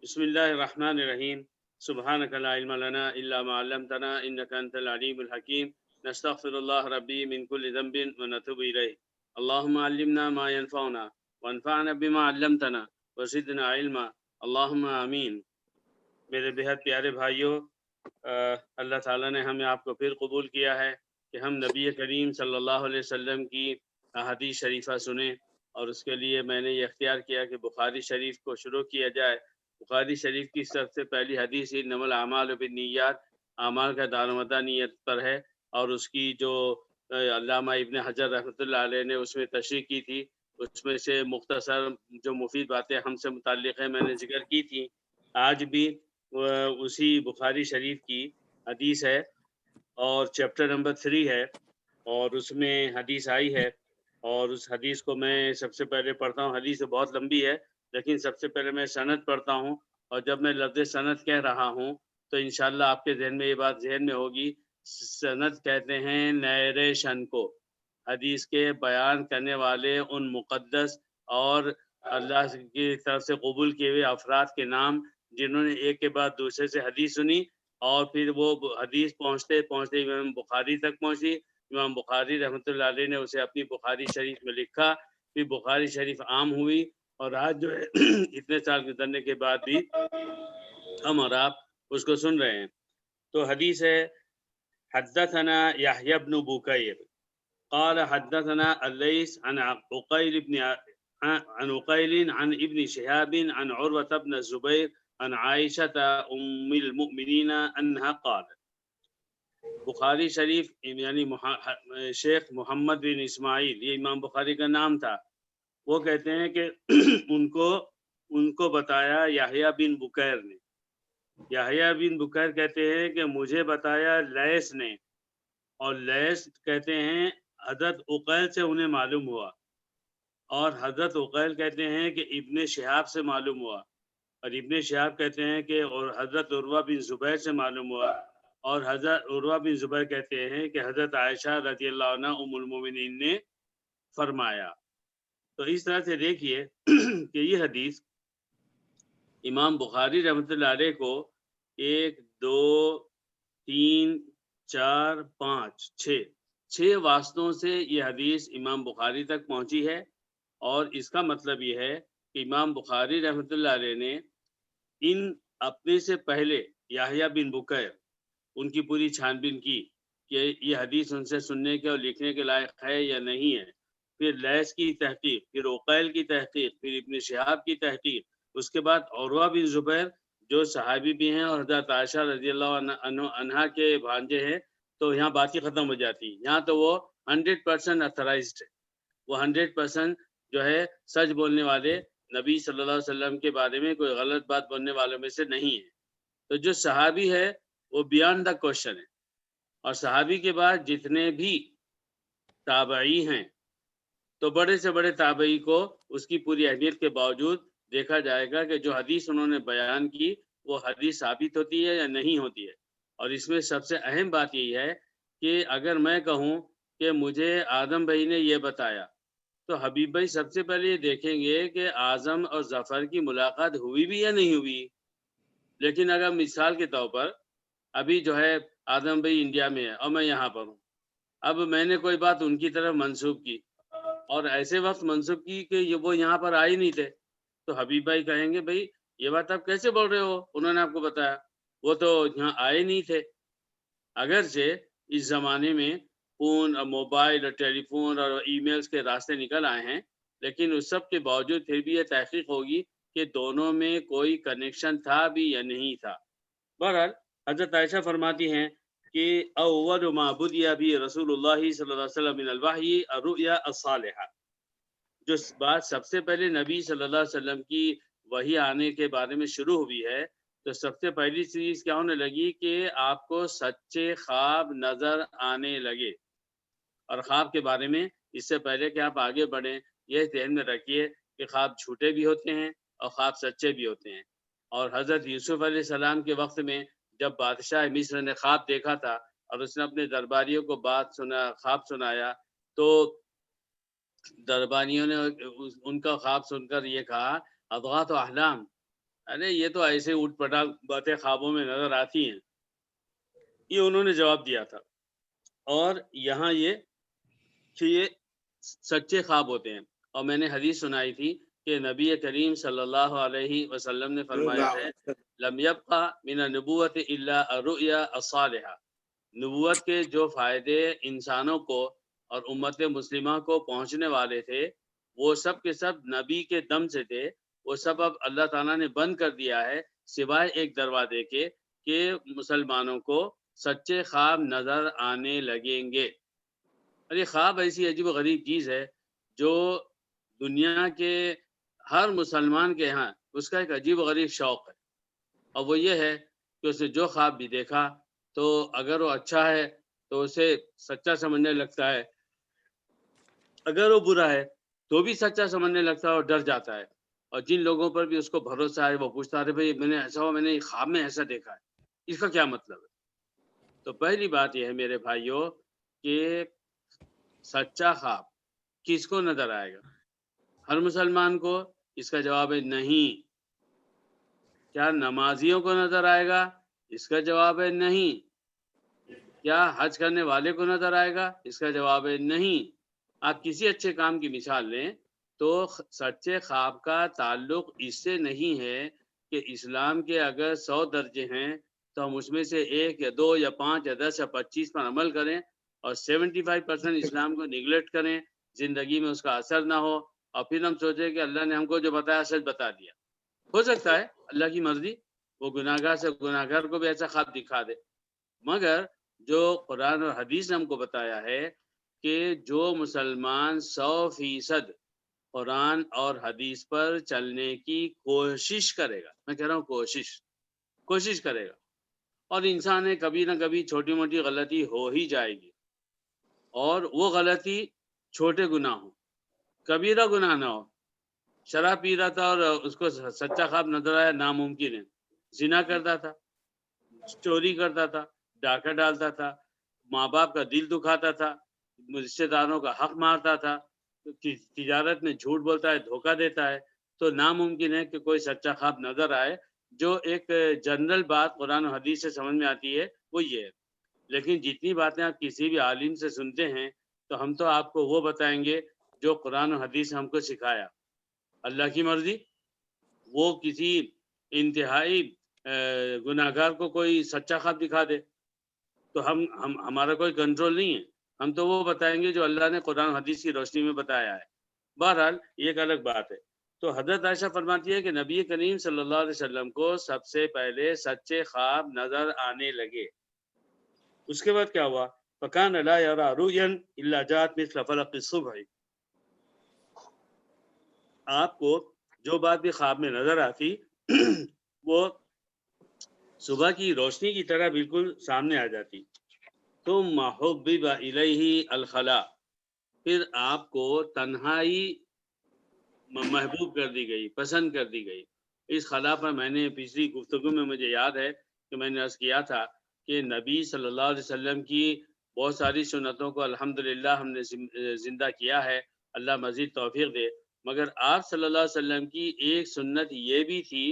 بسم اللہ الرحمن الرحیم سبحانک لا علم لنا الا ما علمتنا انک انت العلیم الحکیم نستغفر اللہ ربی من کل ذنب ونتوب الیہ اللہم علمنا ما ينفعنا وانفعنا بما علمتنا وزدنا علما اللہم آمین۔ میرے بہت پیارے بھائیوں، اللہ تعالیٰ نے ہمیں آپ کو پھر قبول کیا ہے کہ ہم نبی کریم صلی اللہ علیہ وسلم کی احادیث شریفہ سنیں، اور اس کے لیے میں نے یہ اختیار کیا کہ بخاری شریف کو شروع کیا جائے۔ بخاری شریف کی سب سے پہلی حدیث انما الاعمال بالنیات، اعمال کا دارمدار نیت پر ہے، اور اس کی جو علامہ ابن حجر رحمۃ اللہ علیہ نے اس میں تشریح کی تھی، اس میں سے مختصر جو مفید باتیں ہم سے متعلق ہیں میں نے ذکر کی تھی۔ آج بھی اسی بخاری شریف کی حدیث ہے، اور چیپٹر نمبر 3 ہے، اور اس میں حدیث آئی ہے، اور اس حدیث کو میں سب سے پہلے پڑھتا ہوں۔ حدیث بہت لمبی ہے، لیکن سب سے پہلے میں سند پڑھتا ہوں، اور جب میں لفظ سند کہہ رہا ہوں تو انشاءاللہ آپ کے ذہن میں یہ بات ذہن میں ہوگی، سند کہتے ہیں نیریشن کو، حدیث کے بیان کرنے والے ان مقدس اور اللہ کی طرف سے قبول کیے ہوئے افراد کے نام جنہوں نے ایک کے بعد دوسرے سے حدیث سنی، اور پھر وہ حدیث پہنچتے پہنچتے امام بخاری تک پہنچی۔ امام بخاری رحمۃ اللہ علیہ نے اسے اپنی بخاری شریف میں لکھا، پھر بخاری شریف عام ہوئی، اور آج جو ہے اتنے سال گزرنے کے بعد بھی ہم اور آپ اس کو سن رہے ہیں۔ تو حدیث ہے، حدثنا یحیی بن بکیر قال حدثنا الليث عن عقيل عن ابن شهاب عن عروة بن الزبير عن عائشة ام المؤمنین انہا قالت۔ بخاری شریف یعنی شیخ محمد بن اسماعیل، یہ امام بخاری کا نام تھا، وہ کہتے ہیں کہ ان کو بتایا یحییٰ بن بکیر نے۔ یحییٰ بن بکیر کہتے ہیں کہ مجھے بتایا لیث نے، اور لیث کہتے ہیں حضرت عقیل سے انہیں معلوم ہوا، اور حضرت عقیل کہتے ہیں کہ ابن شہاب سے معلوم ہوا، اور ابن شہاب کہتے ہیں کہ اور حضرت عروہ بن زبیر سے معلوم ہوا، اور حضرت عروہ بن زبیر کہتے ہیں کہ حضرت عائشہ رضی اللہ عنہ ام المومنین نے فرمایا۔ تو اس طرح سے دیکھیے کہ یہ حدیث امام بخاری رحمۃ اللہ علیہ کو 1 2 3 4 5 6 واسطوں سے یہ حدیث امام بخاری تک پہنچی ہے، اور اس کا مطلب یہ ہے کہ امام بخاری رحمۃ اللہ علیہ نے ان اپنے سے پہلے یحییٰ بن بکیر ان کی پوری چھان بین کی کہ یہ حدیث ان سے سننے کے اور لکھنے کے لائق ہے یا نہیں ہے، پھر لیث کی تحقیق، پھر عقیل کی تحقیق، پھر ابن شہاب کی تحقیق، اس کے بعد عروہ بن زبیر جو صحابی بھی ہیں اور حضرت عائشہ رضی اللہ عنہا کے بھانجے ہیں، تو یہاں بات ہی ختم ہو جاتی۔ یہاں تو وہ 100% اتھرائزڈ ہے، وہ 100% جو ہے سچ بولنے والے، نبی صلی اللہ علیہ وسلم کے بارے میں کوئی غلط بات بولنے والوں میں سے نہیں ہے۔ تو جو صحابی ہے وہ بیانڈ دا کوشچن ہے، اور صحابی کے بعد جتنے بھی تابعی ہیں تو بڑے سے بڑے تابعی کو اس کی پوری اہمیت کے باوجود دیکھا جائے گا کہ جو حدیث انہوں نے بیان کی وہ حدیث ثابت ہوتی ہے یا نہیں ہوتی ہے۔ اور اس میں سب سے اہم بات یہی ہے کہ اگر میں کہوں کہ مجھے اعظم بھائی نے یہ بتایا، تو حبیب بھائی سب سے پہلے یہ دیکھیں گے کہ اعظم اور ظفر کی ملاقات ہوئی بھی یا نہیں ہوئی۔ لیکن اگر مثال کے طور پر ابھی جو ہے اعظم بھائی انڈیا میں ہے اور میں یہاں پر ہوں، اب میں نے کوئی بات ان کی طرف منسوب کی، اور ایسے وقت منسوب کی کہ وہ یہاں پر آئے نہیں تھے، تو حبیب بھائی کہیں گے بھائی یہ بات آپ کیسے بول رہے ہو، انہوں نے آپ کو بتایا، وہ تو یہاں آئے نہیں تھے۔ اگرچہ اس زمانے میں فون اور موبائل اور ٹیلی فون اور ای میلز کے راستے نکل آئے ہیں، لیکن اس سب کے باوجود پھر بھی یہ تحقیق ہوگی کہ دونوں میں کوئی کنیکشن تھا بھی یا نہیں تھا۔ بہرحال حضرت عائشہ فرماتی ہیں کہ اول ما بدیا بھی رسول اللہ صلی اللہ علیہ وسلم من الوحی الرؤیا الصالحہ، جو بات سب سے پہلے نبی صلی اللہ علیہ وسلم کی وحی آنے کے بارے میں شروع ہوئی ہے، تو سب سے پہلی چیز کیا ہونے لگی کہ آپ کو سچے خواب نظر آنے لگے۔ اور خواب کے بارے میں اس سے پہلے کہ آپ آگے بڑھیں یہ ذہن میں رکھیے کہ خواب جھوٹے بھی ہوتے ہیں اور خواب سچے بھی ہوتے ہیں۔ اور حضرت یوسف علیہ السلام کے وقت میں جب بادشاہ مصر نے خواب دیکھا تھا اور اس نے اپنے درباریوں کو خواب سنایا، تو درباریوں نے ان کا خواب سن کر یہ کہا اضغاث احلام، ارے یہ تو ایسے اٹھ پٹاک باتیں خوابوں میں نظر آتی ہیں، یہ انہوں نے جواب دیا تھا۔ اور یہاں یہ کہ یہ سچے خواب ہوتے ہیں، اور میں نے حدیث سنائی تھی کہ نبی کریم صلی اللہ علیہ وسلم نے فرمایا ہے لم یبقى من النبوۃ الا الرؤیا الصالحہ، نبوت کے جو فائدے انسانوں کو اور امت مسلمہ کو پہنچنے والے تھے وہ سب کے سب نبی کے دم سے تھے، وہ سب اب اللہ تعالیٰ نے بند کر دیا ہے، سوائے ایک دروازے کے کہ مسلمانوں کو سچے خواب نظر آنے لگیں گے۔ اور یہ خواب ایسی عجیب و غریب چیز ہے جو دنیا کے ہر مسلمان کے ہاں اس کا ایک عجیب و غریب شوق ہے، اور وہ یہ ہے کہ اسے جو خواب بھی دیکھا تو اگر وہ اچھا ہے تو اسے سچا سمجھنے لگتا ہے، اگر وہ برا ہے تو بھی سچا سمجھنے لگتا ہے اور ڈر جاتا ہے۔ اور جن لوگوں پر بھی اس کو بھروسہ ہے وہ پوچھتا ہے بھائی میں نے ایسا ہوا، میں نے خواب میں ایسا دیکھا ہے، اس کا کیا مطلب ہے؟ تو پہلی بات یہ ہے میرے بھائیوں کہ سچا خواب کس کو نظر آئے گا؟ ہر مسلمان کو؟ اس کا جواب ہے نہیں۔ کیا نمازیوں کو نظر آئے گا؟ اس کا جواب ہے نہیں۔ کیا حج کرنے والے کو نظر آئے گا؟ اس کا جواب ہے نہیں۔ آپ کسی اچھے کام کی مثال لیں تو سچے خواب کا تعلق اس سے نہیں ہے کہ اسلام کے اگر 100 درجے ہیں تو ہم اس میں سے 1 یا 2 یا 5 یا 10 یا 25 پر عمل کریں اور 75% اسلام کو نگلیکٹ کریں، زندگی میں اس کا اثر نہ ہو، اور پھر ہم سوچیں کہ اللہ نے ہم کو جو بتایا سچ بتا دیا۔ ہو سکتا ہے اللہ کی مرضی وہ گناہگار سے گناہگار کو بھی ایسا خواب دکھا دے، مگر جو قرآن اور حدیث نے ہم کو بتایا ہے کہ جو مسلمان 100% قرآن اور حدیث پر چلنے کی کوشش کرے گا، میں کہہ رہا ہوں کوشش کرے گا، اور انسان ہے کبھی نہ کبھی چھوٹی موٹی غلطی ہو ہی جائے گی، اور وہ غلطی چھوٹے گناہ ہو، کبیرہ گناہ نہ ہو۔ شراب پی رہا تھا اور اس کو سچا خواب نظر آیا، ناممکن ہے۔ زنا کرتا تھا، چوری کرتا تھا، ڈاکہ ڈالتا تھا، ماں باپ کا دل دکھاتا تھا، رشتے داروں کا حق مارتا تھا، تجارت میں جھوٹ بولتا ہے، دھوکہ دیتا ہے، تو ناممکن ہے کہ کوئی سچا خواب نظر آئے۔ جو ایک جنرل بات قرآن و حدیث سے سمجھ میں آتی ہے وہ یہ ہے، لیکن جتنی باتیں آپ کسی بھی عالم سے سنتے ہیں تو ہم تو آپ کو وہ بتائیں گے جو قرآن و حدیث ہم کو سکھایا۔ اللہ کی مرضی وہ کسی انتہائی گناہگار کو کوئی سچا خواب دکھا دے تو ہمارا کوئی کنٹرول نہیں ہے، ہم تو وہ بتائیں گے جو اللہ نے قرآن حدیث کی روشنی میں بتایا ہے۔ بہرحال یہ ایک الگ بات ہے۔ تو حضرت عائشہ فرماتی ہے کہ نبی کریم صلی اللہ علیہ وسلم کو سب سے پہلے سچے خواب نظر آنے لگے۔ اس کے بعد کیا ہوا؟ فَكَانَ لَا يَرَى رُؤْيًا إِلَّا جَاءَتْ مِثْلَ فَلَقِ الصُّبْحِ، آپ کو جو بات بھی خواب میں نظر آتی وہ صبح کی روشنی کی طرح بالکل سامنے آ جاتی۔ ثم حبب الیہ الخلاء، پھر آپ کو تنہائی محبوب کر دی گئی، پسند کر دی گئی۔ اس خلا پر میں نے پچھلی گفتگو میں مجھے یاد ہے کہ میں نے عرض کیا تھا کہ نبی صلی اللہ علیہ وسلم کی بہت ساری سنتوں کو الحمدللہ ہم نے زندہ کیا ہے، اللہ مزید توفیق دے، مگر آپ صلی اللہ علیہ وسلم کی ایک سنت یہ بھی تھی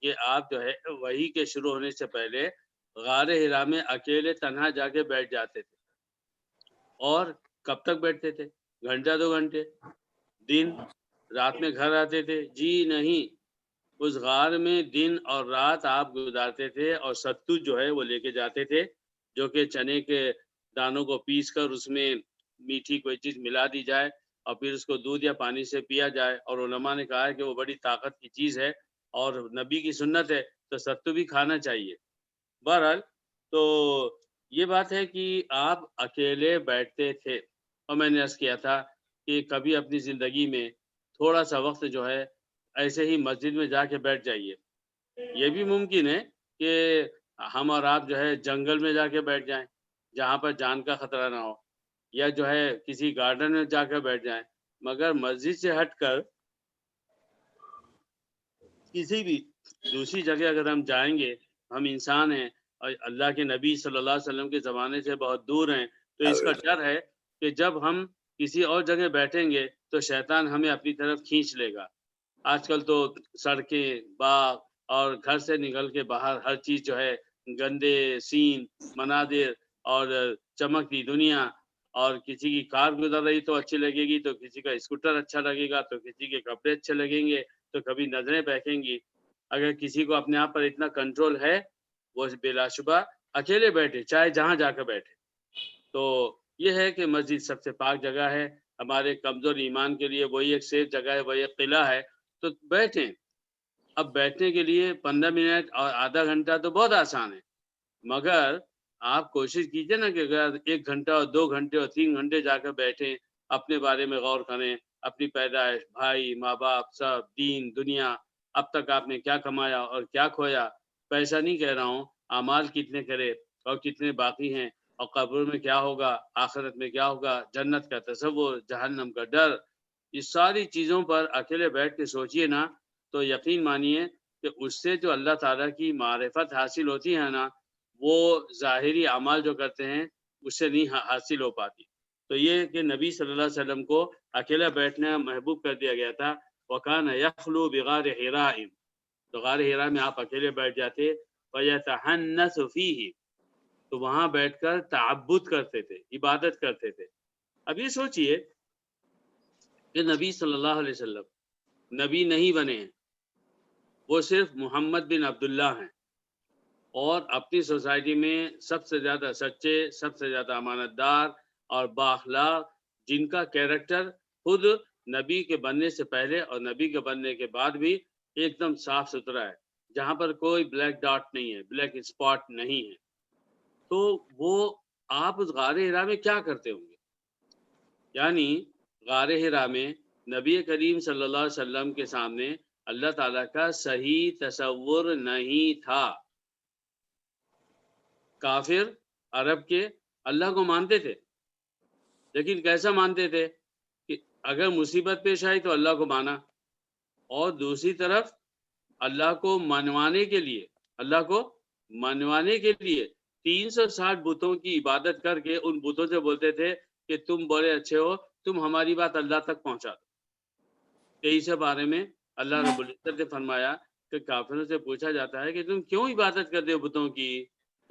کہ آپ جو ہے وحی کے شروع ہونے سے پہلے غار حرا میں اکیلے تنہا جا کے بیٹھ جاتے تھے۔ اور کب تک بیٹھتے تھے؟ گھنٹہ 2 گھنٹے، دن رات میں گھر آتے تھے؟ جی نہیں، اس غار میں دن اور رات آپ گزارتے تھے، اور ستو جو ہے وہ لے کے جاتے تھے، جو کہ چنے کے دانوں کو پیس کر اس میں میٹھی کوئی چیز ملا دی جائے اور پھر اس کو دودھ یا پانی سے پیا جائے، اور علماء نے کہا ہے کہ وہ بڑی طاقت کی چیز ہے اور نبی کی سنت ہے تو ستو بھی کھانا چاہیے۔ بہرحال تو یہ بات ہے کہ آپ اکیلے بیٹھتے تھے، اور میں نے عرض کیا تھا کہ کبھی اپنی زندگی میں تھوڑا سا وقت جو ہے ایسے ہی مسجد میں جا کے بیٹھ جائیے۔ یہ بھی ممکن ہے کہ ہم اور آپ جو ہے جنگل میں جا کے بیٹھ جائیں جہاں پر جان کا خطرہ نہ ہو، یا جو ہے کسی گارڈن میں جا کے بیٹھ جائیں، مگر مسجد سے ہٹ کر کسی بھی دوسری جگہ اگر ہم جائیں گے، ہم انسان ہیں اور اللہ کے نبی صلی اللہ علیہ وسلم کے زمانے سے بہت دور ہیں، تو اس کا ڈر ہے کہ جب ہم کسی اور جگہ بیٹھیں گے تو شیطان ہمیں اپنی طرف کھینچ لے گا۔ آج کل تو سڑکیں، باغ، اور گھر سے نکل کے باہر ہر چیز جو ہے گندے سین مناظر اور چمکتی دنیا، اور کسی کی کار گزر رہی تو اچھی لگے گی، تو کسی کا اسکوٹر اچھا لگے گا، تو کسی کے کپڑے اچھے لگیں گے، تو کبھی نظریں بہکیں گی۔ اگر کسی کو اپنے آپ پر اتنا کنٹرول ہے، وہ بلا شبہ اکیلے بیٹھے چاہے جہاں جا کر بیٹھے۔ تو یہ ہے کہ مسجد سب سے پاک جگہ ہے، ہمارے کمزور ایمان کے لیے وہی ایک سیف جگہ ہے، وہی ایک قلعہ ہے، تو بیٹھیں۔ اب بیٹھنے کے لیے 15 منٹ اور آدھا گھنٹہ تو بہت آسان ہے، مگر آپ کوشش کیجئے نا کہ اگر 1 گھنٹہ اور 2 گھنٹے اور 3 گھنٹے جا کر بیٹھیں، اپنے بارے میں غور کریں، اپنی پیدائش، بھائی ماں باپ سب، دین دنیا، اب تک آپ نے کیا کمایا اور کیا کھویا۔ پیسہ نہیں کہہ رہا ہوں، اعمال کتنے کرے اور کتنے باقی ہیں، اور قبر میں کیا ہوگا، آخرت میں کیا ہوگا، جنت کا تصور، جہنم کا ڈر، یہ ساری چیزوں پر اکیلے بیٹھ کے سوچئے نا، تو یقین مانیے کہ اس سے جو اللہ تعالیٰ کی معرفت حاصل ہوتی ہے نا، وہ ظاہری اعمال جو کرتے ہیں اس سے نہیں حاصل ہو پاتی۔ تو یہ کہ نبی صلی اللہ علیہ وسلم کو اکیلا بیٹھنا محبوب کر دیا گیا تھا۔ وَكَانَ يَخْلُو بِغَارِ حِرَاءٍ، تو غار حرا میں آپ اکیلے بیٹھ جاتے، وَيَتَحَنَّثُ فِيهِ، تو وہاں بیٹھ کر تعبد کرتے تھے، عبادت کرتے تھے۔ اب یہ سوچئے کہ نبی صلی اللہ علیہ وسلم نبی نہیں بنے ہیں، وہ صرف محمد بن عبداللہ ہیں، اور اپنی سوسائٹی میں سب سے زیادہ سچے، سب سے زیادہ امانت دار اور بااخلاق، جن کا کیریکٹر خود نبی کے بننے سے پہلے اور نبی کے بننے کے بعد بھی ایک دم صاف ستھرا ہے، جہاں پر کوئی بلیک ڈاٹ نہیں ہے، بلیک اسپاٹ نہیں ہے۔ تو وہ آپ اس غار حرا میں کیا کرتے ہوں گے؟ یعنی غار حرا میں نبی کریم صلی اللہ علیہ وسلم کے سامنے اللہ تعالیٰ کا صحیح تصور نہیں تھا۔ کافر عرب کے اللہ کو مانتے تھے، لیکن کیسا مانتے تھے کہ اگر مصیبت پیش آئی تو اللہ کو مانا، اور دوسری طرف اللہ کو منوانے کے لیے 360 بتوں کی عبادت کر کے ان بتوں سے بولتے تھے کہ تم بڑے اچھے ہو، تم ہماری بات اللہ تک پہنچا دو۔ اس بارے میں اللہ رب العزت نے فرمایا کہ کافروں سے پوچھا جاتا ہے کہ تم کیوں عبادت کرتے ہو بتوں کی،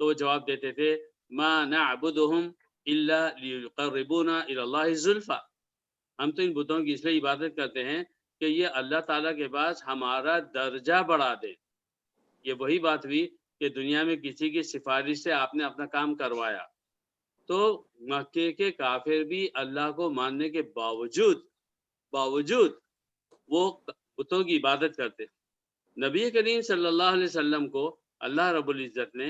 تو وہ جواب دیتے تھے ما نعبدهم الا ليقربونا الى الله زلفى، ہم تو ان بتوں کی اس لیے عبادت کرتے ہیں کہ یہ اللہ تعالیٰ کے پاس ہمارا درجہ بڑھا دے۔ یہ وہی بات ہوئی کہ دنیا میں کسی کی سفارش سے آپ نے اپنا کام کروایا، تو مکے کے کافر بھی اللہ کو ماننے کے باوجود وہ بتوں کی عبادت کرتے۔ نبی کریم صلی اللہ علیہ وسلم کو اللہ رب العزت نے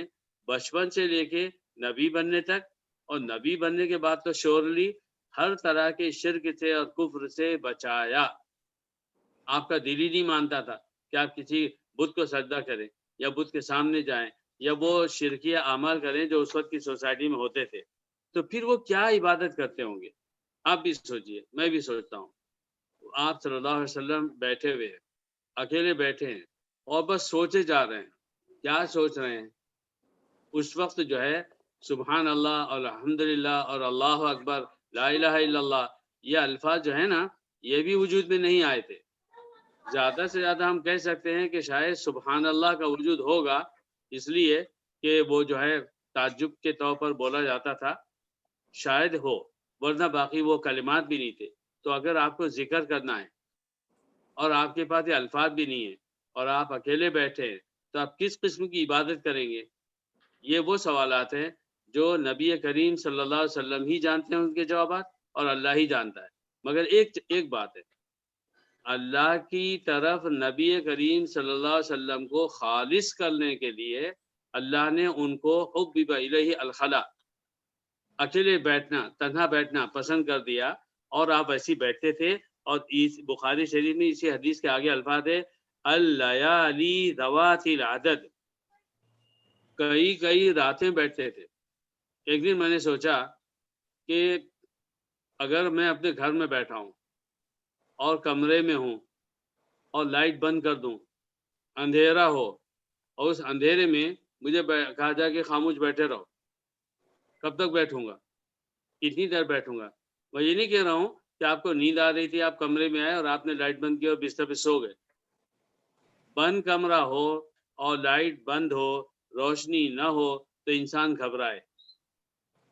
بچپن سے لے کے نبی بننے تک، اور نبی بننے کے بعد تو شورلی ہر طرح کے شرک سے اور کفر سے بچایا۔ آپ کا دل ہی نہیں مانتا تھا کہ آپ کسی بت کو سجدہ کریں یا بت کے سامنے جائیں یا وہ شرکیہ اعمال کریں جو اس وقت کی سوسائٹی میں ہوتے تھے، تو پھر وہ کیا عبادت کرتے ہوں گے؟ آپ بھی سوچئے، میں بھی سوچتا ہوں۔ آپ صلی اللہ علیہ وسلم بیٹھے ہوئے ہیں، اکیلے بیٹھے ہیں، اور بس سوچے جا رہے ہیں۔ کیا سوچ رہے ہیں؟ اس وقت جو ہے سبحان اللہ اور الحمدللہ اور اللہ اکبر لا الہ الا اللہ، یہ الفاظ جو ہے نا، یہ بھی وجود میں نہیں آئے تھے۔ زیادہ سے زیادہ ہم کہہ سکتے ہیں کہ شاید سبحان اللہ کا وجود ہوگا، اس لیے کہ وہ جو ہے تعجب کے طور پر بولا جاتا تھا، شاید ہو، ورنہ باقی وہ کلمات بھی نہیں تھے۔ تو اگر آپ کو ذکر کرنا ہے اور آپ کے پاس یہ الفاظ بھی نہیں ہے اور آپ اکیلے بیٹھے ہیں، تو آپ کس قسم کی عبادت کریں گے؟ یہ وہ سوالات ہیں جو نبی کریم صلی اللہ علیہ وسلم ہی جانتے ہیں ان کے جوابات، اور اللہ ہی جانتا ہے۔ مگر ایک بات ہے، اللہ کی طرف نبی کریم صلی اللہ علیہ وسلم کو خالص کرنے کے لیے اللہ نے ان کو حبب الیہ الخلا، اکیلے بیٹھنا، تنہا بیٹھنا پسند کر دیا، اور آپ ایسی بیٹھتے تھے۔ اور اس بخاری شریف میں اسی حدیث کے آگے الفاظ ہے اللیالی ذوات العدد، کئی راتیں بیٹھتے تھے۔ ایک دن میں نے سوچا کہ اگر میں اپنے گھر میں بیٹھا ہوں اور کمرے میں ہوں اور لائٹ بند کر دوں، اندھیرا ہو، اور اس اندھیرے میں مجھے کہا جائے کہ خاموش بیٹھے رہو، کب تک بیٹھوں گا؟ کتنی دیر بیٹھوں گا؟ میں یہ نہیں کہہ رہا ہوں کہ آپ کو نیند آ رہی تھی، آپ کمرے میں آئے اور آپ نے لائٹ بند کی اور بستر پہ سو گئے۔ بند کمرہ ہو اور لائٹ بند ہو، روشنی نہ ہو تو انسان گھبرائے۔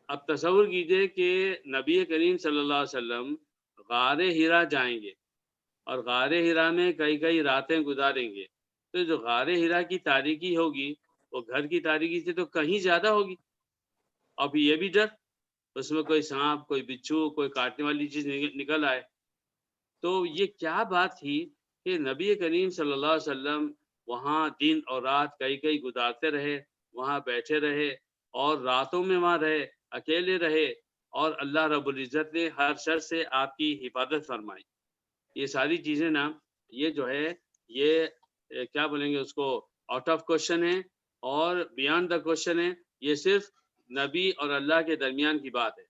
اب تصور کیجئے کہ نبی کریم صلی اللہ علیہ وسلم غار ہرا جائیں گے اور غار ہرا میں کئی کئی راتیں گزاریں گے، تو جو غار ہرا کی تاریکی ہوگی وہ گھر کی تاریکی سے تو کہیں زیادہ ہوگی۔ اب یہ بھی ڈر، اس میں کوئی سانپ، کوئی بچھو، کوئی کاٹنے والی چیز نکل آئے۔ تو یہ کیا بات تھی کہ نبی کریم صلی اللہ علیہ وسلم وہاں دن اور رات کئی کئی گزارتے رہے، وہاں بیٹھے رہے اور راتوں میں وہاں رہے، اکیلے رہے، اور اللہ رب العزت نے ہر شر سے آپ کی حفاظت فرمائی۔ یہ ساری چیزیں نا، یہ جو ہے یہ کیا بولیں گے اس کو، آؤٹ آف کوشچن ہے اور بیانڈ دا کوشچن ہے۔ یہ صرف نبی اور اللہ کے درمیان کی بات ہے۔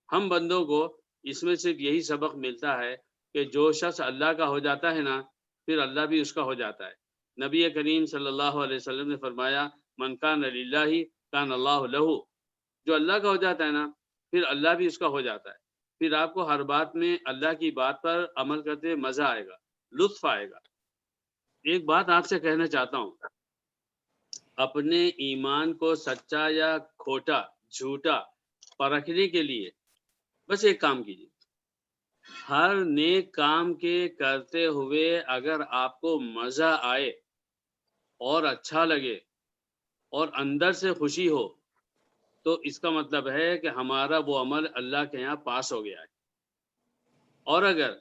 ہم بندوں کو اس میں صرف یہی سبق ملتا ہے کہ جو شخص اللہ کا ہو جاتا ہے نا، پھر اللہ بھی اس کا ہو جاتا ہے۔ نبی کریم صلی اللہ علیہ وسلم نے فرمایا من کان للہ کان اللہ لہ، جو اللہ کا ہو جاتا ہے نا، پھر اللہ بھی اس کا ہو جاتا ہے۔ پھر آپ کو ہر بات میں اللہ کی بات پر عمل کرتے ہوئے مزہ آئے گا، لطف آئے گا۔ ایک بات آپ سے کہنا چاہتا ہوں، اپنے ایمان کو سچا یا کھوٹا، جھوٹا پرکھنے کے لیے بس ایک کام کیجیے، ہر نیک کام کے کرتے ہوئے اگر آپ کو مزہ آئے اور اچھا لگے اور اندر سے خوشی ہو، تو اس کا مطلب ہے کہ ہمارا وہ عمل اللہ کے یہاں پاس ہو گیا ہے۔ اور اگر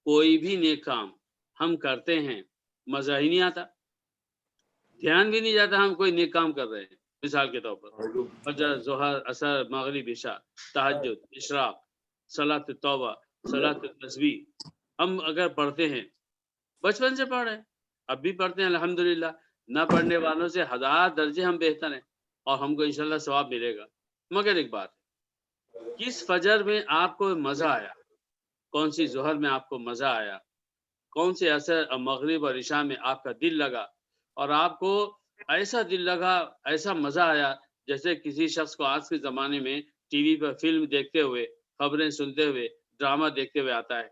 کوئی بھی نیک کام ہم کرتے ہیں مزہ ہی نہیں آتا، دھیان بھی نہیں جاتا ہم کوئی نیک کام کر رہے ہیں، مثال کے طور پر فجر، ظہر، عصر، مغرب، عشاء، تہجد، اشراق، صلاۃ التوبہ، صلاۃ التسبیح ہم اگر پڑھتے ہیں، بچپن سے پڑھ رہے ہیں، اب بھی پڑھتے ہیں الحمدللہ، نہ پڑھنے والوں سے ہزار درجے ہم بہتر ہیں اور ہم کو انشاءاللہ ثواب ملے گا۔ مگر ایک بات، کس فجر میں آپ کو مزہ آیا، کون سی ظہر میں آپ کو مزہ آیا، کون سے عصر اور مغرب اور عشاء میں آپ کا دل لگا اور آپ کو ایسا دل لگا، ایسا مزہ آیا جیسے کسی شخص کو آج کے زمانے میں ٹی وی پر فلم دیکھتے ہوئے، خبریں سنتے ہوئے، ڈرامہ دیکھتے ہوئے آتا ہے،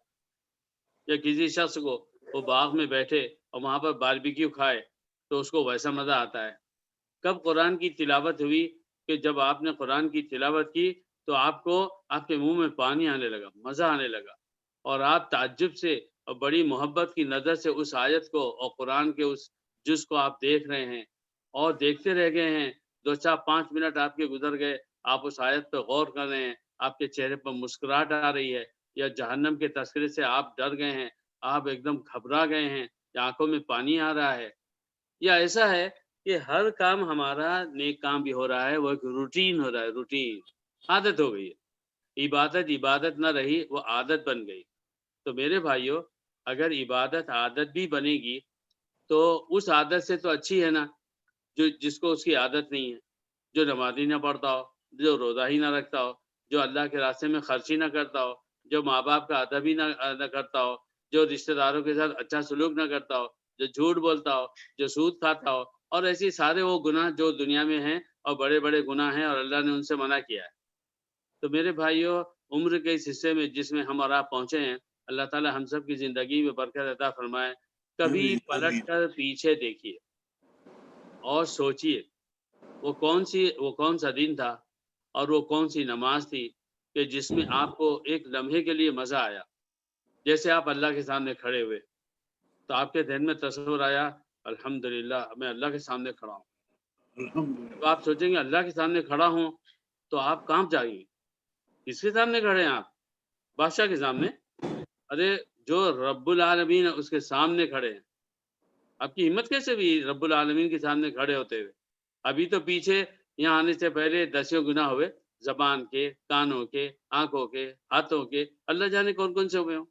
یا کسی شخص کو وہ باغ میں بیٹھے اور وہاں پر باربیکیو کھائے تو اس کو ویسا مزہ آتا ہے۔ کب قرآن کی تلاوت ہوئی کہ جب آپ نے قرآن کی تلاوت کی تو آپ کو آپ کے منہ میں پانی آنے لگا، مزہ آنے لگا، اور آپ تعجب سے اور بڑی محبت کی نظر سے اس آیت کو اور قرآن کے اس جز کو آپ دیکھ رہے ہیں اور دیکھتے رہ گئے ہیں، 2-4-5 منٹ آپ کے گزر گئے، آپ اس آیت پہ غور کر رہے ہیں، آپ کے چہرے پر مسکراہٹ آ رہی ہے، یا جہنم کے تذکرے سے آپ ڈر گئے ہیں، آپ ایک دم گھبرا گئے ہیں، یا آنکھوں میں پانی آ رہا ہے، یا ایسا ہے کہ ہر کام ہمارا نیک کام بھی ہو رہا ہے، وہ ایک روٹین ہو رہا ہے، روٹین، عادت ہو گئی ہے۔ عبادت نہ رہی، وہ عادت بن گئی۔ تو میرے بھائیوں، اگر عبادت عادت بھی بنے گی تو اس عادت سے تو اچھی ہے نا، جس کو اس کی عادت نہیں ہے، جو نمازی نہ پڑھتا ہو، جو روزہ ہی نہ رکھتا ہو، جو اللہ کے راستے میں خرچی نہ کرتا ہو، جو ماں باپ کا ادب ہی نہ کرتا ہو، جو رشتہ داروں کے ساتھ اچھا سلوک نہ کرتا ہو، جو جھوٹ بولتا ہو، جو سود کھاتا ہو، اور ایسی سارے وہ گناہ جو دنیا میں ہیں اور بڑے بڑے گناہ ہیں اور اللہ نے ان سے منع کیا ہے۔ تو میرے بھائیوں، عمر کے اس حصے میں جس میں ہم اور آپ پہنچے ہیں، اللہ تعالی ہم سب کی زندگی میں برکت عطا فرمائے۔ کبھی پلٹ کر پیچھے دیکھیے اور سوچئے وہ کون سا دن تھا اور وہ کون سی نماز تھی کہ جس میں آپ کو ایک لمحے کے لیے مزہ آیا، جیسے آپ اللہ کے سامنے کھڑے ہوئے تو آپ کے ذہن میں تصور آیا الحمدللہ میں اللہ کے سامنے کھڑا ہوں۔ تو آپ سوچیں گے اللہ کے سامنے کھڑا ہوں تو آپ کہاں جائیں گے؟ کس کے سامنے کھڑے ہیں آپ؟ بادشاہ کے سامنے؟ ارے جو رب العالمین ہے اس کے سامنے کھڑے ہیں، آپ کی ہمت کیسے بھی رب العالمین کے سامنے کھڑے ہوتے ہوئے؟ ابھی تو پیچھے یہاں آنے سے پہلے 10 گناہ ہوئے، زبان کے، کانوں کے، آنکھوں کے، ہاتھوں کے، اللہ جانے کون کون سے ہوئے ہوں،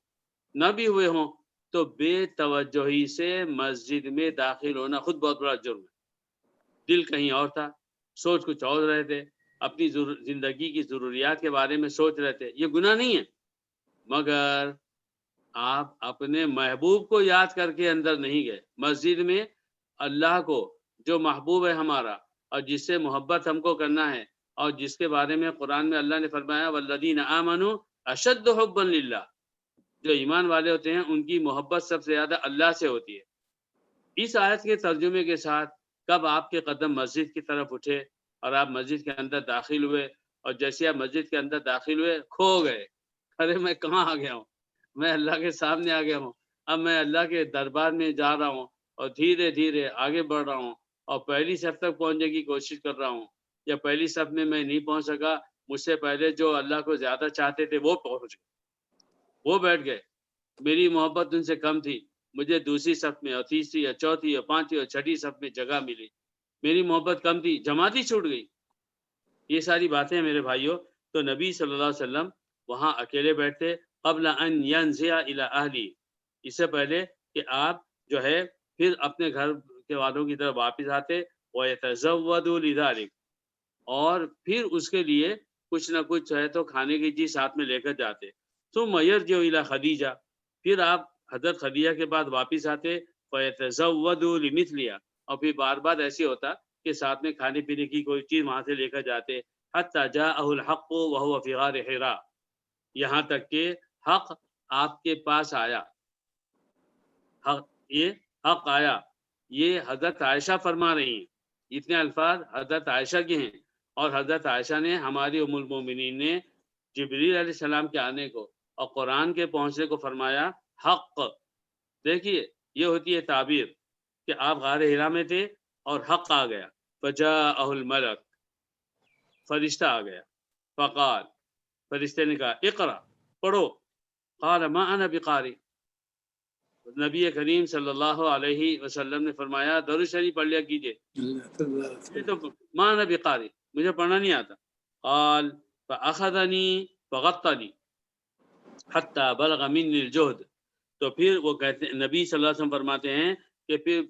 نہ بھی ہوئے ہوں تو بے توجہی سے مسجد میں داخل ہونا خود بہت بڑا جرم ہے۔ دل کہیں اور تھا، سوچ کچھ اور رہے تھے، اپنی زندگی کی ضروریات کے بارے میں سوچ رہے تھے، یہ گناہ نہیں ہے، مگر آپ اپنے محبوب کو یاد کر کے اندر نہیں گئے مسجد میں۔ اللہ کو جو محبوب ہے ہمارا اور جس سے محبت ہم کو کرنا ہے اور جس کے بارے میں قرآن میں اللہ نے فرمایا والذین آمنوا اشد حبا للہ، جو ایمان والے ہوتے ہیں ان کی محبت سب سے زیادہ اللہ سے ہوتی ہے۔ اس آیت کے ترجمے کے ساتھ کب آپ کے قدم مسجد کی طرف اٹھے اور آپ مسجد کے اندر داخل ہوئے، اور جیسے آپ مسجد کے اندر داخل ہوئے کھو گئے، ارے میں کہاں آ گیا ہوں، میں اللہ کے سامنے آ گیا ہوں، اب میں اللہ کے دربار میں جا رہا ہوں اور دھیرے دھیرے آگے بڑھ رہا ہوں اور پہلی صف تک پہنچنے کی کوشش کر رہا ہوں، یا پہلی صف میں نہیں پہنچ سکا، مجھ سے پہلے جو اللہ کو زیادہ چاہتے تھے وہ پہنچ گئے، وہ بیٹھ گئے، میری محبت ان سے کم تھی، مجھے دوسری صف میں اور تیسری اور چوتھی اور پانچویں اور چھٹی صف میں جگہ ملی، میری محبت کم تھی، جماعت ہی چھوٹ گئی۔ یہ ساری باتیں میرے بھائیوں، تو نبی صلی اللہ علیہ وسلم وہاں اکیلے بیٹھتے، قبل ان ينزع الى اہلی، اس سے پہلے کہ آپ جو ہے پھر اپنے گھر کے والوں کی طرف واپس آتے، وَيَتَزَوَّدُ لِذَلِكَ، اور پھر اس کے لیے کچھ نہ کچھ ہے تو کھانے کی چیز ساتھ میں لے کر جاتے، ثم يرجع الى خدیجہ، پھر آپ حضرت خدیجہ کے بعد واپس آتے، فَيَتَزَوَّدُ لِمِثْلِهَا، اور پھر بار بار ایسے ہوتا کہ ساتھ میں کھانے پینے کی کوئی چیز وہاں سے لے کر جاتے، حتی جاءہ الحق وهو فی غار حراء، یہاں تک کہ حق آپ کے پاس آیا، حق یہ حق آیا، یہ حضرت عائشہ فرما رہی ہیں، اتنے الفاظ حضرت عائشہ کے ہیں، اور حضرت عائشہ نے ہماری ام المومنین نے جبریل علیہ السلام کے آنے کو اور قرآن کے پہنچنے کو فرمایا حق۔ دیکھیے یہ ہوتی ہے تعبیر کہ آپ غار حرا میں تھے اور حق آ گیا، فجاءہ الملک، فرشتہ آ گیا، فقال، فرشتے نے کہا اقرا، پڑھو، قال ما انا بقاری، نبی کریم صلی اللہ علیہ وسلم نے فرمایا درود شریف پڑھ لیا کیجیے، یہ تو ما انا بقاری، مجھے پڑھنا نہیں آتا، قال فاخذنی فغطنی حتی بلغ منی الجہد، تو پھر وہ کہتے ہیں، نبی صلی اللہ علیہ وسلم فرماتے ہیں کہ پھر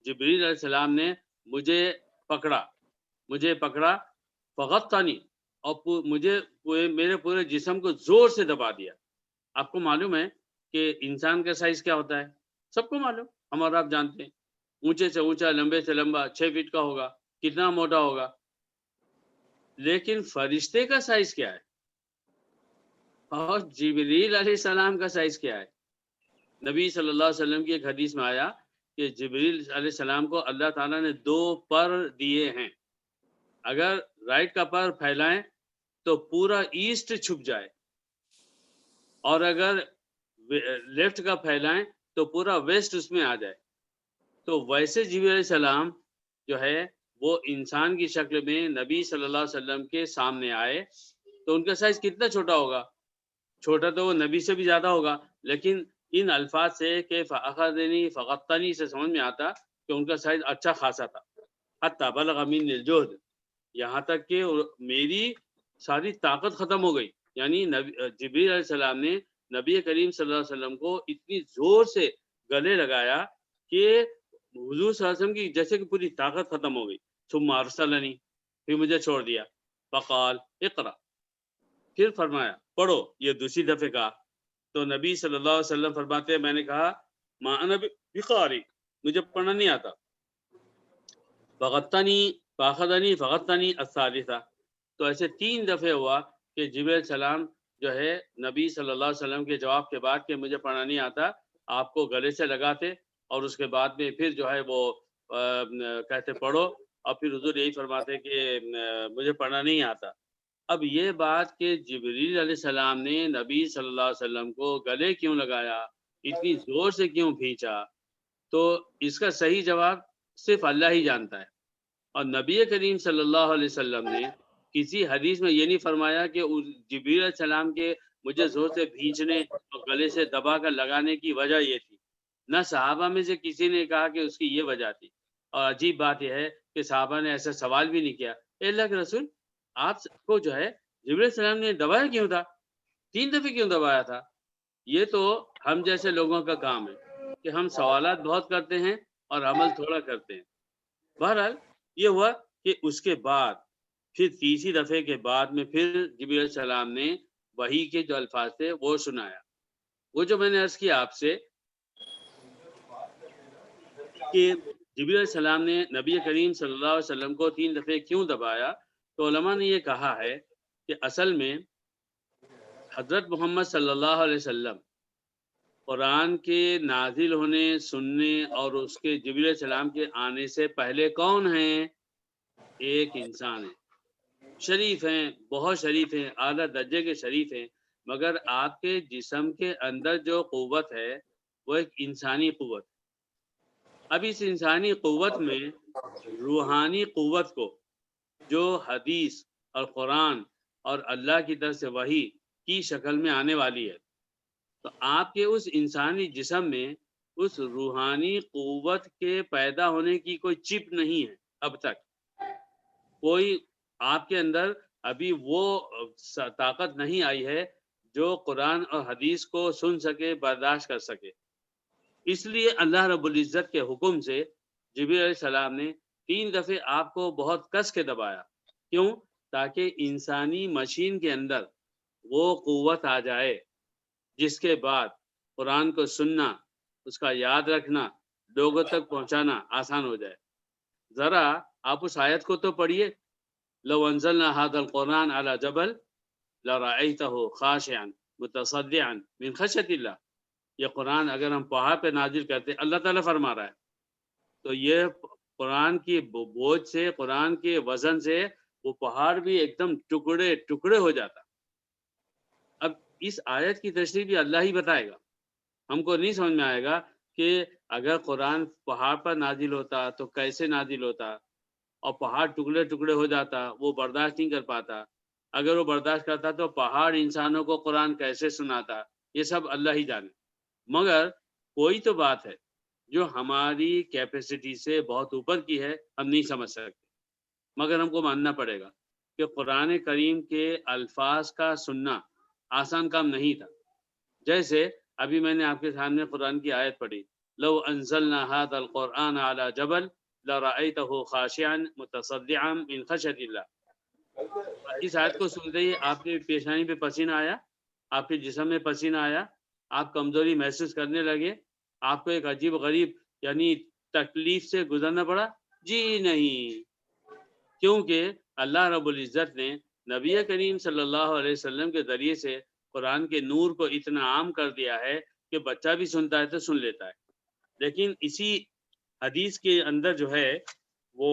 جبریل علیہ السلام نے مجھے پکڑا فغطنی، اور مجھے میرے پورے جسم کو زور سے دبا دیا۔ آپ کو معلوم ہے کہ انسان کا سائز کیا ہوتا ہے، سب کو معلوم، ہم اور آپ جانتے ہیں، اونچے سے اونچا، لمبے سے لمبا 6 فٹ کا ہوگا، کتنا موٹا ہوگا، لیکن فرشتے کا سائز کیا ہے اور جبریل علیہ السلام کا سائز کیا ہے؟ نبی صلی اللہ علیہ وسلم کی ایک حدیث میں آیا کہ جبریل علیہ السلام کو اللہ تعالیٰ نے 2 پر دیے ہیں، اگر رائٹ کا پر پھیلائیں تو پورا ایسٹ چھپ جائے، اور اگر لیفٹ کا پھیلائیں تو پورا ویسٹ اس میں آ جائے، تو ویسے جبریل علیہ السلام جو ہے وہ انسان کی شکل میں نبی صلی اللہ علیہ وسلم کے سامنے آئے، تو ان کا سائز کتنا چھوٹا ہوگا؟ چھوٹا تو وہ نبی سے بھی زیادہ ہوگا، لیکن ان الفاظ سے کہ فاخذنی فغطنی سے سمجھ میں آتا کہ ان کا سائز اچھا خاصا تھا، حتی بلغ منی الجہد، یہاں تک کہ میری ساری طاقت ختم ہو گئی، یعنی جبریل علیہ السلام نے نبی کریم صلی اللہ علیہ وسلم کو اتنی زور سے گلے لگایا کہ حضور صلی اللہ علیہ وسلم کی جیسے کہ پوری طاقت ختم ہو گئی، ثم ارسلنی، پھر مجھے چھوڑ دیا، فقال اقرا، پھر فرمایا پڑھو، یہ دوسری دفعہ کہا، تو نبی صلی اللہ علیہ وسلم فرماتے ہیں میں نے کہا ما انا بقاری، مجھے پڑھنا نہیں آتا، فاخذنی فغطنی الثالثہ، تو ایسے 3 دفعے ہوا کہ جبریل علیہ السلام جو ہے نبی صلی اللہ علیہ وسلم کے جواب کے بعد کہ مجھے پڑھنا نہیں آتا، آپ کو گلے سے لگاتے، اور اس کے بعد میں پھر جو ہے وہ کہتے پڑھو، اور پھر حضور یہی فرماتے کہ مجھے پڑھنا نہیں آتا۔ اب یہ بات کہ جبریل علیہ السلام نے نبی صلی اللہ علیہ وسلم کو گلے کیوں لگایا، اتنی زور سے کیوں کھینچا، تو اس کا صحیح جواب صرف اللہ ہی جانتا ہے، اور نبی کریم صلی اللہ علیہ وسلم نے کسی حدیث میں یہ نہیں فرمایا کہ جبریل علیہ السلام کے مجھے زور سے بھینچنے اور گلے سے دبا کر لگانے کی وجہ یہ تھی، نہ صحابہ میں سے کسی نے کہا کہ اس کی یہ وجہ تھی، اور عجیب بات یہ ہے کہ صحابہ نے ایسا سوال بھی نہیں کیا، اے اللہ کے رسول آپ کو جو ہے جبریل علیہ السلام نے دبایا کیوں تھا، 3 دفعے کیوں دبایا تھا؟ یہ تو ہم جیسے لوگوں کا کام ہے کہ ہم سوالات بہت کرتے ہیں اور عمل تھوڑا کرتے ہیں۔ بہرحال یہ ہوا کہ اس کے بعد پھر تیسری دفعے کے بعد میں پھر جبریل علیہ السلام نے وحی کے جو الفاظ تھے وہ سنایا، وہ جو میں نے عرض کیا آپ سے کہ جبریل علیہ السلام نے نبی کریم صلی اللہ علیہ وسلم کو 3 دفعے کیوں دبایا، تو علماء نے یہ کہا ہے کہ اصل میں حضرت محمد صلی اللہ علیہ وسلم قرآن کے نازل ہونے، سننے اور اس کے جبریل علیہ السلام کے آنے سے پہلے کون ہیں؟ ایک انسان ہے، شریف ہیں، بہت شریف ہیں، اعلیٰ درجے کے شریف ہیں، مگر آپ کے جسم کے اندر جو قوت ہے وہ ایک انسانی قوت ہے۔ اب اس انسانی قوت میں روحانی قوت کو جو حدیث اور قرآن اور اللہ کی طرف سے وحی کی شکل میں آنے والی ہے، تو آپ کے اس انسانی جسم میں اس روحانی قوت کے پیدا ہونے کی کوئی چپ نہیں ہے اب تک۔ کوئی آپ کے اندر ابھی وہ طاقت نہیں آئی ہے جو قرآن اور حدیث کو سن سکے، برداشت کر سکے۔ اس لیے اللہ رب العزت کے حکم سے جبریل علیہ السلام نے 3 دفعے آپ کو بہت کس کے دبایا۔ کیوں؟ تاکہ انسانی مشین کے اندر وہ قوت آ جائے جس کے بعد قرآن کو سننا، اس کا یاد رکھنا، لوگوں تک پہنچانا آسان ہو جائے۔ ذرا آپ اس آیت کو تو پڑھیے، لو انزلنا هذا القرآن على جبل لرأيته خاشعا متصدعا من خشیۃ اللہ۔ یہ قرآن اگر ہم پہاڑ پہ نازل کرتے، اللہ تعالیٰ فرما رہا ہے، تو یہ قرآن کی بوجھ سے، قرآن کے وزن سے وہ پہاڑ بھی ایک دم ٹکڑے ٹکڑے ہو جاتا۔ اب اس آیت کی تشریح بھی اللہ ہی بتائے گا، ہم کو نہیں سمجھ میں آئے گا کہ اگر قرآن پہاڑ پر نازل ہوتا تو کیسے نازل ہوتا، اور پہاڑ ٹکڑے ٹکڑے ہو جاتا، وہ برداشت نہیں کر پاتا۔ اگر وہ برداشت کرتا تو پہاڑ انسانوں کو قرآن کیسے سناتا، یہ سب اللہ ہی جانے۔ مگر کوئی تو بات ہے جو ہماری کیپیسٹی سے بہت اوپر کی ہے، ہم نہیں سمجھ سکتے، مگر ہم کو ماننا پڑے گا کہ قرآن کریم کے الفاظ کا سننا آسان کام نہیں تھا۔ جیسے ابھی میں نے آپ کے سامنے قرآن کی آیت پڑھی، لو انزلنا هذا القرآن على جبل لرأيته خاشعا متصدعا من خشیۃ اللہ۔ اس آیت کو سنتے ہی آپ کے پیشانی پہ پسینہ آیا، آپ کے جسم میں پسینہ آیا، آپ کمزوری محسوس کرنے لگے، آپ کو ایک عجیب غریب یعنی تکلیف سے گزرنا پڑا؟ جی نہیں، کیونکہ اللہ رب العزت نے نبی کریم صلی اللہ علیہ وسلم کے ذریعے سے قرآن کے نور کو اتنا عام کر دیا ہے کہ بچہ بھی سنتا ہے تو سن لیتا ہے۔ لیکن اسی حدیث کے اندر جو ہے وہ،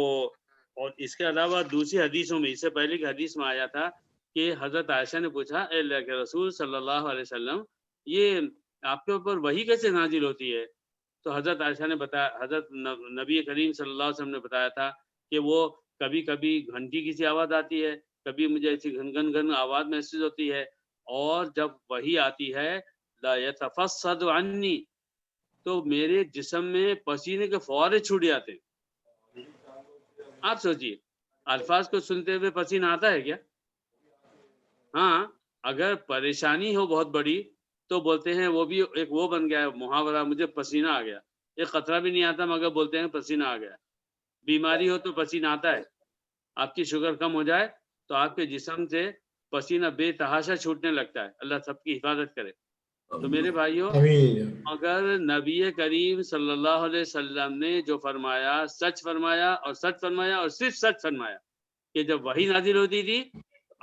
اور اس کے علاوہ دوسری حدیثوں میں، اس سے پہلے کی حدیث میں آیا تھا کہ حضرت عائشہ نے پوچھا، اے اللہ کے رسول صلی اللہ علیہ وسلم، یہ آپ کے اوپر وحی کیسے نازل ہوتی ہے؟ تو حضرت عائشہ نے بتایا، حضرت نبی کریم صلی اللہ علیہ وسلم نے بتایا تھا کہ وہ کبھی کبھی گھنٹی کی سی آواز آتی ہے، کبھی مجھے ایسی گھن گھن گھن آواز محسوس ہوتی ہے، اور جب وحی آتی ہے لا یتفصد عنی، تو میرے جسم میں پسینے کے فوارے چھوٹ جاتے ہیں۔ آپ سوچئے، الفاظ کو سنتے ہوئے پسینہ آتا ہے کیا؟ ہاں، اگر پریشانی ہو بہت بڑی تو بولتے ہیں، وہ بھی ایک وہ بن گیا ہے محاورہ، مجھے پسینہ آ گیا، ایک قطرہ بھی نہیں آتا مگر بولتے ہیں پسینہ آ گیا۔ بیماری ہو تو پسینہ آتا ہے، آپ کی شوگر کم ہو جائے تو آپ کے جسم سے پسینہ بے تحاشا چھوٹنے لگتا ہے۔ اللہ سب کی حفاظت کرے۔ تو میرے بھائیوں، اگر نبی کریم صلی اللہ علیہ وسلم نے جو فرمایا سچ فرمایا، اور سچ فرمایا اور صرف سچ فرمایا، کہ جب وحی نازل ہوتی تھی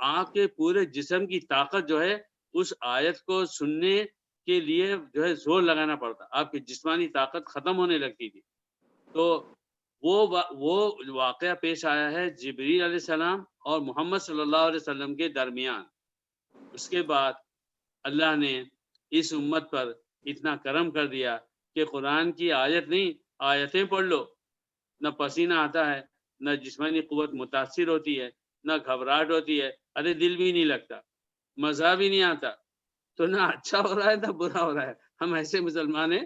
آپ کے پورے جسم کی طاقت جو ہے اس آیت کو سننے کے لیے جو ہے زور لگانا پڑتا، آپ کی جسمانی طاقت ختم ہونے لگتی تھی۔ تو وہ واقعہ پیش آیا ہے جبریل علیہ السلام اور محمد صلی اللہ علیہ وسلم کے درمیان۔ اس کے بعد اللہ نے اس امت پر اتنا کرم کر دیا کہ قرآن کی آیت نہیں، آیتیں پڑھ لو، نہ پسینہ آتا ہے، نہ جسمانی قوت متاثر ہوتی ہے، نہ گھبراہٹ ہوتی ہے، ارے دل بھی نہیں لگتا، مزہ بھی نہیں آتا، تو نہ اچھا ہو رہا ہے نہ برا ہو رہا ہے۔ ہم ایسے مسلمان ہیں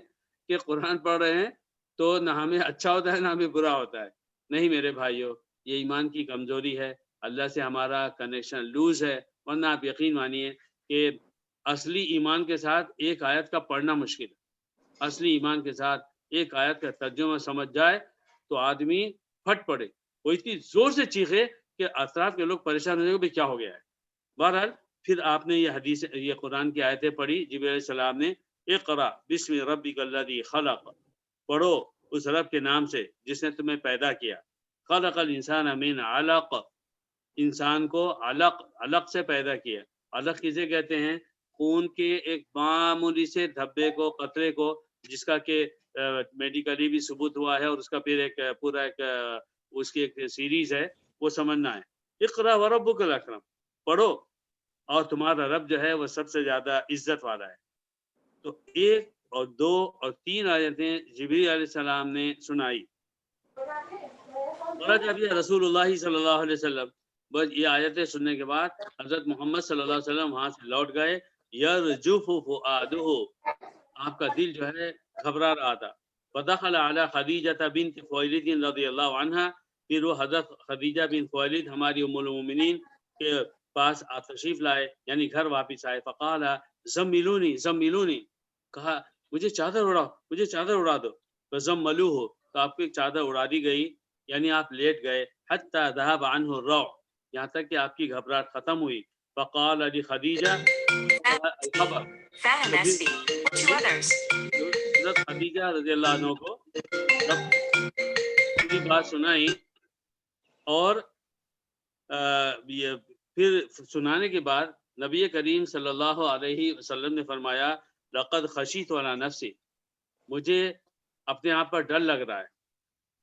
کہ قرآن پڑھ رہے ہیں تو نہ ہمیں اچھا ہوتا ہے نہ ہمیں برا ہوتا ہے۔ نہیں میرے بھائیوں، یہ ایمان کی کمزوری ہے، اللہ سے ہمارا کنیکشن لوز ہے، ورنہ آپ یقین مانیے کہ اصلی ایمان کے ساتھ ایک آیت کا پڑھنا مشکل ہے۔ اصلی ایمان کے ساتھ ایک آیت کا ترجمہ سمجھ جائے تو آدمی پھٹ پڑے، وہ اتنی زور سے چیخے کہ اطراف کے لوگ پریشان ہو جائیں گے، کیا ہو گیا ہے۔ بہرحال پھر آپ نے یہ قرآن کی آیتیں پڑھی، جبریل علیہ السلام نے اقرا بسم ربک الذی خلق، پڑھو اس رب کے نام سے جس نے تمہیں پیدا کیا، خلق الانسان من علق، انسان کو علق سے پیدا کیا۔ علق کسے کہتے ہیں؟ خون کے ایک معمولی سے دھبے کو، قطرے کو، جس کا کہ میڈیکلی بھی ثبوت ہوا ہے اور اس کا پھر ایک پورا ایک اس کی ایک سیریز ہے، وہ سمجھنا ہے۔ اقرا وربک الاکرم، پڑھو اور تمہارا رب جو ہے وہ سب سے زیادہ عزت والا ہے۔ تو 1 اور 2 اور 3 آیتیں جبریل علیہ السلام نے سنائی۔ جب یہ رسول اللہ صلی اللہ علیہ وسلم، بس یہ آیتیں سننے کے بعد حضرت محمد صلی اللہ علیہ وسلم وہاں سے لوٹ گئے۔ یرجف فؤادہ، آپ کا دل جو ہے گھبرا رہا تھا۔ فدخل علی خدیجہ بنت خویلد رضی اللہ عنہا، پھر وہ حضرت خدیجہ بن خویلد ہماری ام المومنین کے پاس تشریف لائے، یعنی گھر واپس آئے۔ فقال زملونی زملونی، کہا مجھے چادر اڑاؤ، مجھے چادر اڑا دو۔ فزملوہ، تو آپ کی چادر اڑا دی گئی، یعنی آپ لیٹ گئے۔ حتی ذهب عنہ الروع، یہاں تک کہ آپ کی گھبراہٹ ختم ہوئی۔ فقال علی خدیجہ الخبر، حضرت خدیجہ رضی اللہ عنہ کو جب پوری بات سنائی اور پھر سنانے کے بعد نبی کریم صلی اللہ علیہ وسلم نے فرمایا لقد خشیت علی نفسی، مجھے اپنے آپ پر ڈر لگ رہا ہے۔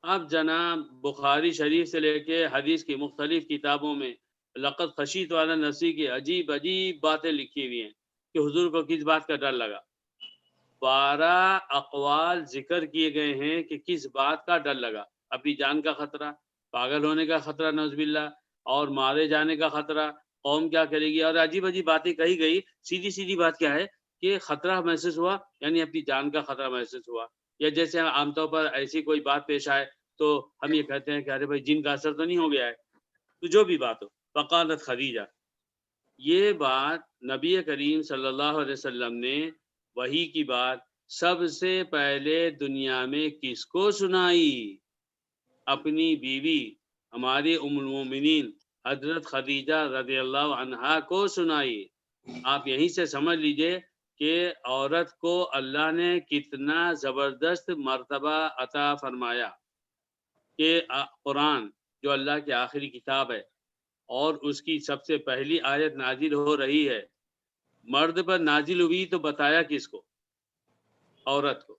اب جناب بخاری شریف سے لے کے حدیث کی مختلف کتابوں میں لقد خشیت علی نفسی کی عجیب عجیب باتیں لکھی ہوئی ہیں کہ حضور کو کس بات کا ڈر لگا۔ 12 اقوال ذکر کیے گئے ہیں کہ کس بات کا ڈر لگا۔ اپنی جان کا خطرہ، پاگل ہونے کا خطرہ نعوذ باللہ، اور مارے جانے کا خطرہ، قوم کیا کرے گی، اور عجیب عجیب باتیں کہی گئی۔ سیدھی سیدھی بات کیا ہے کہ خطرہ محسوس ہوا، یعنی اپنی جان کا خطرہ محسوس ہوا۔ یا جیسے عام طور پر ایسی کوئی بات پیش آئے تو ہم یہ کہتے ہیں کہ ارے بھائی جن کا اثر تو نہیں ہو گیا ہے، تو جو بھی بات ہو۔ فقالت خدیجہ، یہ بات نبی کریم صلی اللہ علیہ وسلم نے وحی کی بات سب سے پہلے دنیا میں کس کو سنائی؟ اپنی بیوی ہماری ام المومنین حضرت خدیجہ رضی اللہ عنہا کو سنائی۔ آپ یہیں سے سمجھ لیجئے کہ عورت کو اللہ نے کتنا زبردست مرتبہ عطا فرمایا کہ قرآن جو اللہ کی آخری کتاب ہے اور اس کی سب سے پہلی آیت نازل ہو رہی ہے، مرد پر نازل ہوئی تو بتایا کس کو؟ عورت کو،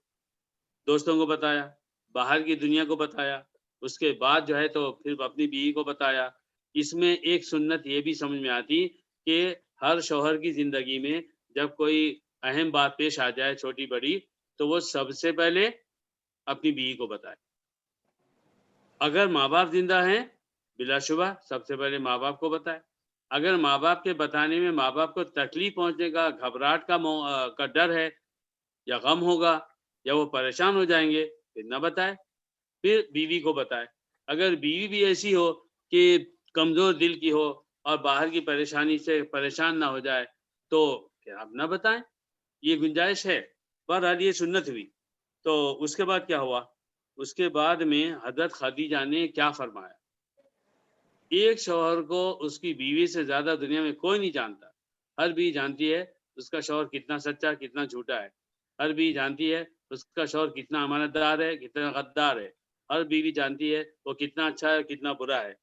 دوستوں کو بتایا، باہر کی دنیا کو بتایا، اس کے بعد جو ہے تو پھر اپنی بیوی کو بتایا۔ اس میں ایک سنت یہ بھی سمجھ میں آتی کہ ہر شوہر کی زندگی میں جب کوئی اہم بات پیش آ جائے چھوٹی بڑی تو وہ سب سے پہلے اپنی بیوی کو بتائے۔ اگر ماں باپ زندہ ہیں بلا شبہ سب سے پہلے ماں باپ کو بتائے۔ اگر ماں باپ کے بتانے میں ماں باپ کو تکلیف پہنچنے کا، گھبراہٹ کا ڈر ہے یا غم ہوگا یا وہ پریشان ہو جائیں گے، پھر نہ بتائے، پھر بیوی کو بتائے۔ اگر بیوی بھی ایسی ہو کہ کمزور دل کی ہو اور باہر کی پریشانی سے پریشان نہ ہو جائے تو پھر آپ نہ بتائیں، یہ گنجائش ہے۔ بہرحال یہ سنت ہوئی۔ تو اس کے بعد کیا ہوا؟ اس کے بعد میں حضرت خدیجہ نے کیا فرمایا؟ ایک شوہر کو اس کی بیوی سے زیادہ دنیا میں کوئی نہیں جانتا۔ ہر بیوی جانتی ہے اس کا شوہر کتنا سچا، کتنا جھوٹا ہے۔ ہر بیوی جانتی ہے اس کا شوہر کتنا امانت دار ہے، کتنا غدار ہے۔ ہر بیوی جانتی ہے وہ کتنا اچھا ہے، کتنا برا ہے۔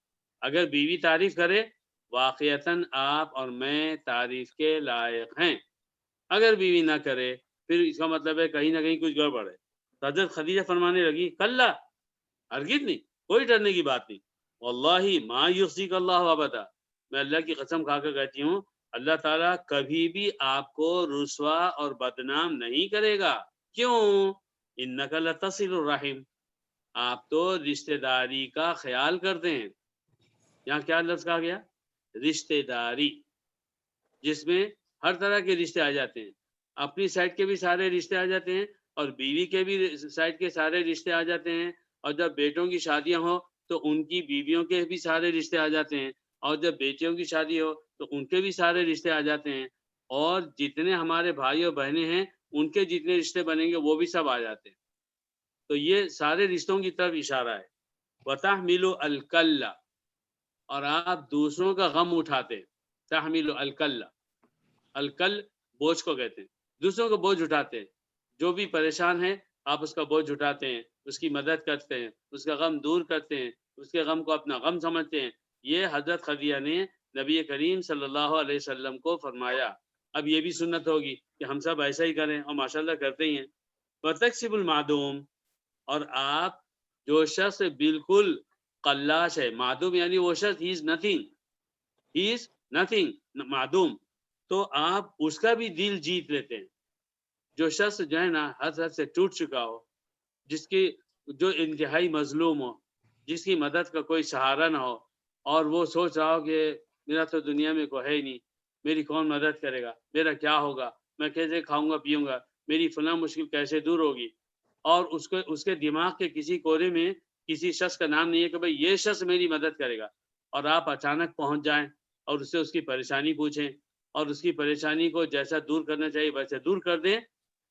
اگر بیوی تعریف کرے واقعتاً آپ اور میں تعریف کے لائق ہیں، اگر بیوی نہ کرے پھر اس کا مطلب ہے کہیں نہ کہیں کچھ گڑبڑ ہے۔ حضرت خدیجہ فرمانے لگی کلا، ہرگز نہیں، کوئی ڈرنے کی بات نہیں۔ واللہ ما یخزیک اللہ ابدا، میں اللہ کی قسم کھا کر کہتی ہوں اللہ تعالیٰ کبھی بھی آپ کو رسوا اور بدنام نہیں کرے گا۔ کیوں؟ انک لتصل الرحم، آپ تو رشتہ داری کا خیال کرتے ہیں۔ یہاں کیا لفظ کہا گیا؟ رشتہ داری، جس میں ہر طرح کے رشتے آ جاتے ہیں۔ اپنی سائڈ کے بھی سارے رشتے آ جاتے ہیں اور بیوی کے بھی سائڈ کے سارے رشتے آ جاتے ہیں، اور جب بیٹوں کی شادیاں ہوں تو ان کی بیویوں کے بھی سارے رشتے آ جاتے ہیں، اور جب بیٹیوں کی شادی ہو تو ان کے بھی سارے رشتے آ جاتے ہیں، اور جتنے ہمارے بھائی اور بہنیں ہیں ان کے جتنے رشتے بنیں گے وہ بھی سب آ جاتے ہیں۔ تو یہ سارے رشتوں کی طرف اشارہ ہے۔ وَتَحْمِلُ الْكَلَّ، اور آپ دوسروں کا غم اٹھاتے ہیں۔ تحمل الکل، الکل بوجھ کو کہتے ہیں، دوسروں کو بوجھ اٹھاتے ہیں۔ جو بھی پریشان ہے آپ اس کا بوجھ اٹھاتے ہیں، اس کی مدد کرتے ہیں، اس کا غم دور کرتے ہیں، اس کے غم کو اپنا غم سمجھتے ہیں۔ یہ حضرت خدیجہ نے نبی کریم صلی اللہ علیہ وسلم کو فرمایا۔ اب یہ بھی سنت ہوگی کہ ہم سب ایسا ہی کریں، اور ماشاءاللہ کرتے ہی ہیں. وَتَكْسِبُ الْمَعْدُومَ، اور آپ جو شخص بالکل قلاش ہے، معدوم یعنی وہ شخص ہی از نتھنگ معدوم، تو آپ اس کا بھی دل جیت لیتے ہیں. جو شخص جو ہے نا حد سے ٹوٹ چکا ہو، جس کی جو انتہائی مظلوم ہو، جس کی مدد کا کوئی سہارا نہ ہو، اور وہ سوچ رہا ہو کہ میرا تو دنیا میں کوئی ہے ہی نہیں، میری کون مدد کرے گا، میرا کیا ہوگا، میں کیسے کھاؤں گا پیوں گا، میری فلاں مشکل کیسے دور ہوگی، اور اس کے دماغ کے کسی کونے میں کسی شخص کا نام نہیں ہے کہ بھئی یہ شخص میری مدد کرے گا، اور آپ اچانک پہنچ جائیں اور اس سے اس کی پریشانی پوچھیں اور اس کی پریشانی کو جیسا دور کرنا چاہیے ویسے دور کر دیں،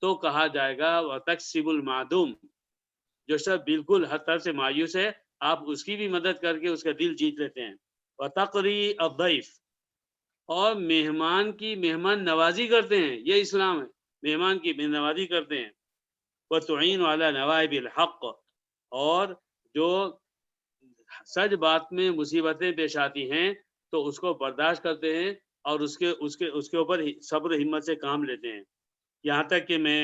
تو کہا جائے گا وَتَكْسِبُ الْمَعْدُومَ. جو شخص بالکل ہر طرف سے مایوس ہے، آپ اس کی بھی مدد کر کے اس کا دل جیت لیتے ہیں. وَتَقْرِي الضَّيْفَ، اور مہمان نوازی کرتے ہیں، یہ اسلام ہے، مہمان کی نوازی کرتے ہیں. وَتُعِينُ عَلَى نَوَائِبِ الْحَقِّ، اور جو سچ بات میں مصیبتیں پیش آتی ہیں تو اس کو برداشت کرتے ہیں اور اس کے اوپر صبر ہمت سے کام لیتے ہیں. یہاں تک کہ میں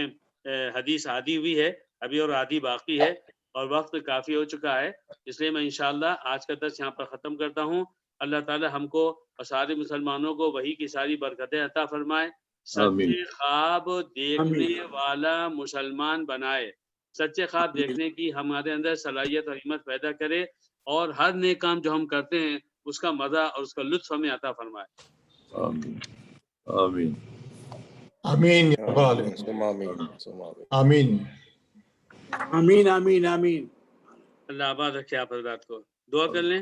حدیث آدھی ہوئی ہے، ابھی اور آدھی باقی ہے، اور وقت کافی ہو چکا ہے، اس لیے میں انشاءاللہ آج کا درس یہاں پر ختم کرتا ہوں. اللہ تعالی ہم کو اور سارے مسلمانوں کو وہی کی ساری برکتیں عطا فرمائے، سچے خواب دیکھنے والا مسلمان بنائے، سچے خواب دیکھنے کی ہمارے اندر صلاحیت اور ہمت پیدا کرے، اور ہر نیک کام جو ہم کرتے ہیں اس کا مزہ اور اس کا لطف ہمیں عطا فرمائے. آمین آمین آمین یا رب العالمین. آمین. آمین آمین آمین. اللہ آباد رکھے آپ حضرات کو. دعا کر لیں.